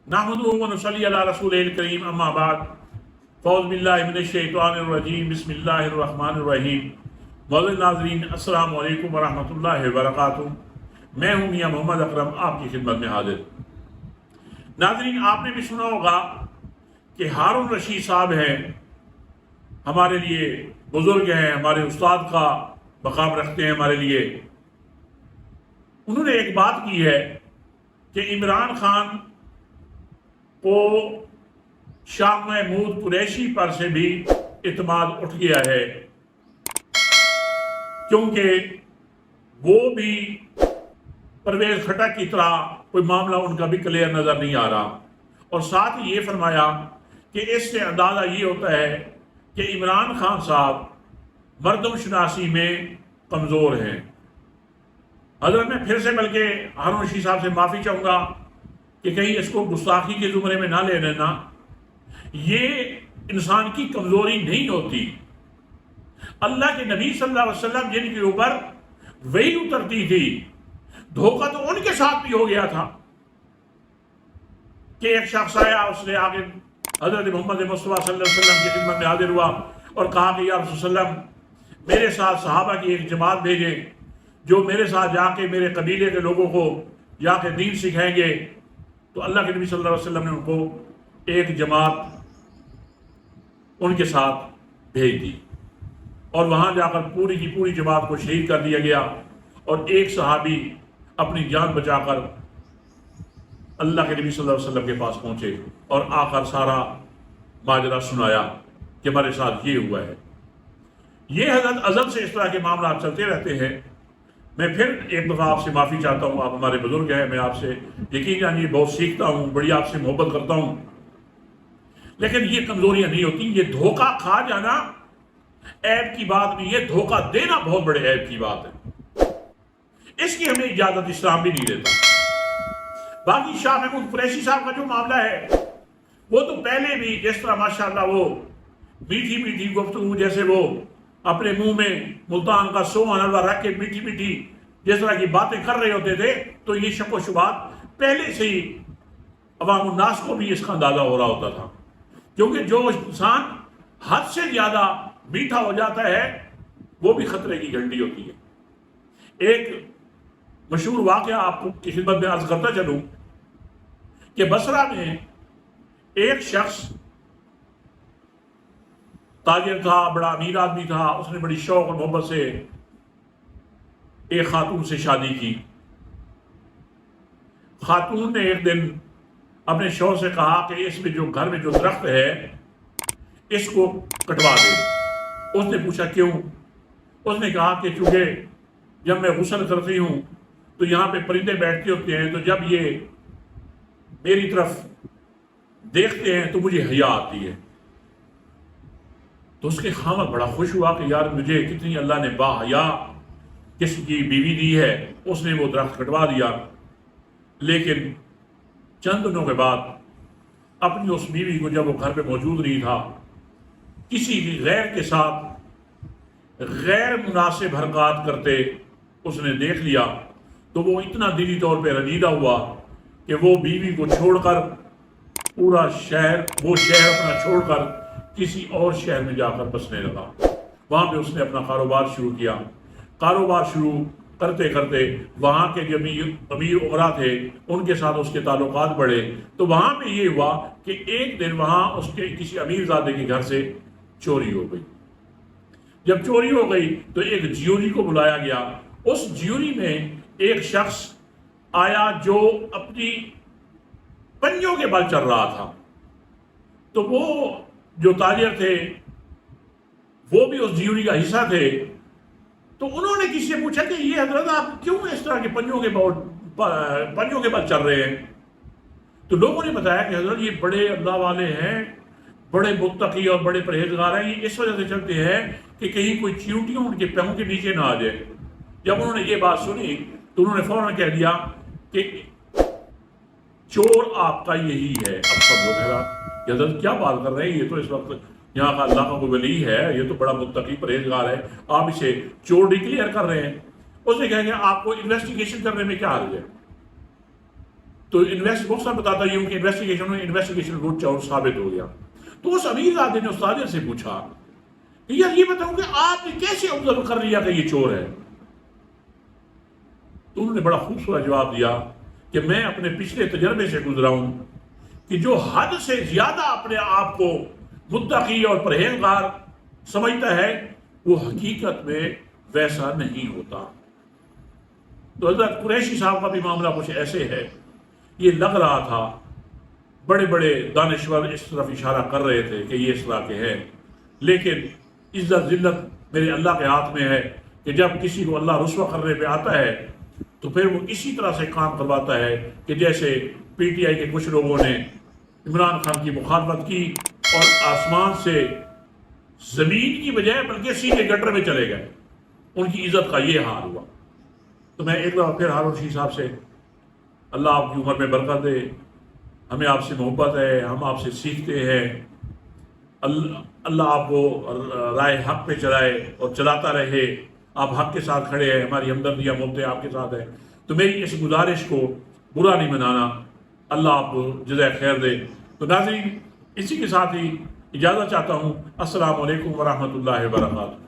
नहमदुहु व नसल्ली अला रसूलिल करीम अम्मा बाद फ़ौज़ु बिल्लाहि मिनश शैतानिर रजीम बिस्मिल्लाहिर रहमानिर रहीम। मौलाना नाज़रीन अस्सलामु अलैकुम व रहमतुल्लाहि व बरकातुहू। मैं हूँ मियाँ मोहम्मद अकरम आपकी खिदमत में हाजिर। नाज़रीन, आपने भी सुना होगा कि हारून रशीद साहब हैं, हमारे लिए बुज़ुर्ग हैं, हमारे उस्ताद का मकाम रखते हैं हमारे लिए। उन्होंने एक बात की है कि इमरान खान को शाह महमूद कुरैशी पर से भी इत्मीनान उठ गया है, क्योंकि वो भी परवेज खटक की तरह कोई मामला उनका भी क्लियर नजर नहीं आ रहा। और साथ ही ये फरमाया कि इससे अंदाजा ये होता है कि इमरान खान साहब मर्दम शनासी में कमज़ोर हैं। हज़रत मैं फिर से बल्कि हारून रशीद साहब से माफ़ी चाहूँगा कि कहीं इसको गुस्ताखी के ज़ुमरे में ना ले लेना। ये इंसान की कमज़ोरी नहीं होती। अल्लाह के नबी सल्लल्लाहु अलैहि वसल्लम जिनके ऊपर वही उतरती थी, धोखा तो उनके साथ भी हो गया था कि एक शख्स आया, उसने आगे हज़रत मोहम्मद मुस्तफ़ा सल्लल्लाहु अलैहि वसल्लम की खिदमत में हाजिर हुआ और कहा कि या रसूल सल्लम, मेरे साथ सहाबा की एक जमात भेजें जो मेरे साथ जाके मेरे कबीले के लोगों को जाके दीन सिखाएंगे। तो अल्लाह के नबी सल्लल्लाहु अलैहि वसल्लम ने उनको एक जमात उनके साथ भेज दी और वहाँ जाकर पूरी की पूरी जमात को शहीद कर दिया गया और एक सहाबी अपनी जान बचाकर अल्लाह के नबी सल्लल्लाहु अलैहि वसल्लम के पास पहुँचे और आकर सारा माजरा सुनाया कि हमारे साथ ये हुआ है। ये हज़रत अज़ल से इस तरह के मामला चलते रहते हैं। मैं फिर एक दफ़ा आपसे माफ़ी चाहता हूँ, आप हमारे बुजुर्ग हैं, मैं आपसे यकीन जानिए बहुत सीखता हूँ, बड़ी आपसे मोहब्बत करता हूँ, लेकिन ये कमज़ोरियाँ नहीं होती। ये धोखा खा जाना ऐब की बात नहीं है, धोखा देना बहुत बड़े ऐब की बात है। इसकी हमें इजाज़त इस्लाम भी नहीं देता। बाकी शाह महमूद कुरैशी साहब का जो मामला है वो तो पहले भी जिस तरह माशाअल्लाह वो मीठी मीठी गुफ्तगू, जैसे वो अपने मुंह में मुल्तान का सोहन हलवा रख के मीठी मीठी जिस तरह की बातें कर रहे होते थे, तो ये शक व शुबात पहले से ही अवाम उन्नास को भी इसका अंदाजा हो रहा होता था। क्योंकि जो इंसान हद से ज्यादा मीठा हो जाता है वो भी खतरे की घंटी होती है। एक मशहूर वाक़या आपको की खिदमत में अर्ज करता चलूं कि बसरा में एक शख्स ताजिर था, बड़ा अमीर आदमी था। उसने बड़ी शौक और मोहब्बत से एक खातून से शादी की। खातून ने एक दिन अपने शौहर से कहा कि इसमें जो घर में जो दरख्त है इसको कटवा दे। उसने पूछा क्यों? उसने कहा कि चूंकि जब मैं गुस्ल करती हूँ तो यहाँ पे परिंदे बैठते होते हैं, तो जब ये मेरी तरफ देखते हैं तो मुझे हया आती है। तो उसके खामद बड़ा खुश हुआ कि यार मुझे कितनी अल्लाह ने बाहया किसकी बीवी दी है। उसने वो दरख्त कटवा दिया। लेकिन चंद दिनों के बाद अपनी उस बीवी को, जब वो घर पे मौजूद नहीं था, किसी भी गैर के साथ गैर मुनासिब हरकत करते उसने देख लिया, तो वो इतना दिली तौर पे रंजीदा हुआ कि वो बीवी को छोड़कर पूरा शहर, वो शहर अपना छोड़कर किसी और शहर में जाकर बसने लगा। वहाँ पे उसने अपना कारोबार शुरू किया। कारोबार शुरू करते करते वहाँ के जो अमीर उमरा थे उनके साथ उसके ताल्लुकात बढ़े। तो वहाँ पे ये हुआ कि एक दिन वहाँ उसके किसी अमीरजादे के घर से चोरी हो गई। जब चोरी हो गई तो एक ज्यूरी को बुलाया गया। उस ज्यूरी में एक शख्स आया जो अपनी पंजों के बल चल रहा था। तो वो जो ताजिर थे वो भी उस ज्यूरी का हिस्सा थे। तो उन्होंने किसी से पूछा कि ये हजरत आप क्यों इस तरह के पंजों के बल चल रहे हैं? तो लोगों ने बताया कि हजरत ये बड़े अल्लाह वाले हैं, बड़े मुत्तकी और बड़े परहेजगार हैं, ये इस वजह से चलते हैं कि कहीं कोई चींटियां उनके पैरों के नीचे ना आ जाए। जब उन्होंने ये बात सुनी तो उन्होंने फौरन कह दिया कि चोर आपका यही है। अब सब लोग हजरत क्या बात कर रहे हैं, ये तो इस वक्त यहाँ का अल्लाह का कोई वली है, ये तो बड़ा मुत्तकी परहेजगार है, आप इसे चोर डिक्लेयर कर रहे हैं। उसने कहा कि आपको इन्वेस्टिगेशन करने में क्या हर्ज है? تو مختصر بتاتا ہوں کہ انویسٹیگیشن روٹ چور ثابت ہو گیا. تو اس امیر زادے نے استاد سے پوچھا کہ یار یہ بتاؤں کہ آپ نے کیسے آبزرو کر لیا کہ یہ چور ہے؟ تو انہوں نے بڑا خوبصورت جواب دیا کہ میں اپنے پچھلے تجربے سے گزرا ہوں کہ جو حد سے زیادہ اپنے آپ کو متقی اور پرہیزگار سمجھتا ہے وہ حقیقت میں ویسا نہیں ہوتا. تو حضرت قریشی صاحب کا بھی معاملہ کچھ ایسے ہے. یہ لگ رہا تھا بڑے بڑے دانشور اس طرف اشارہ کر رہے تھے کہ یہ اس طرح کے ہے، لیکن عزت ذلت میرے اللہ کے ہاتھ میں ہے کہ جب کسی کو اللہ رسوا کرنے پہ آتا ہے تو پھر وہ اسی طرح سے کام کرواتا ہے کہ جیسے پی ٹی آئی کے کچھ لوگوں نے عمران خان کی مخالفت کی اور آسمان سے زمین کی بجائے بلکہ سیدھے گٹر میں چلے گئے. ان کی عزت کا یہ حال ہوا. تو میں ایک بار پھر ہارون رشید صاحب سے اللہ آپ کی عمر میں برکت دے، ہمیں آپ سے محبت ہے، ہم آپ سے سیکھتے ہیں. اللہ آپ کو رائے حق پہ چلائے اور چلاتا رہے. آپ حق کے ساتھ کھڑے ہیں، ہماری ہمدردیاں محبتیں آپ کے ساتھ ہیں. تو میری اس گزارش کو برا نہیں منانا. اللہ آپ کو جزائے خیر دے. تو ناظرین اسی کے ساتھ ہی اجازت چاہتا ہوں. السلام علیکم ورحمۃ اللہ وبرکاتہ.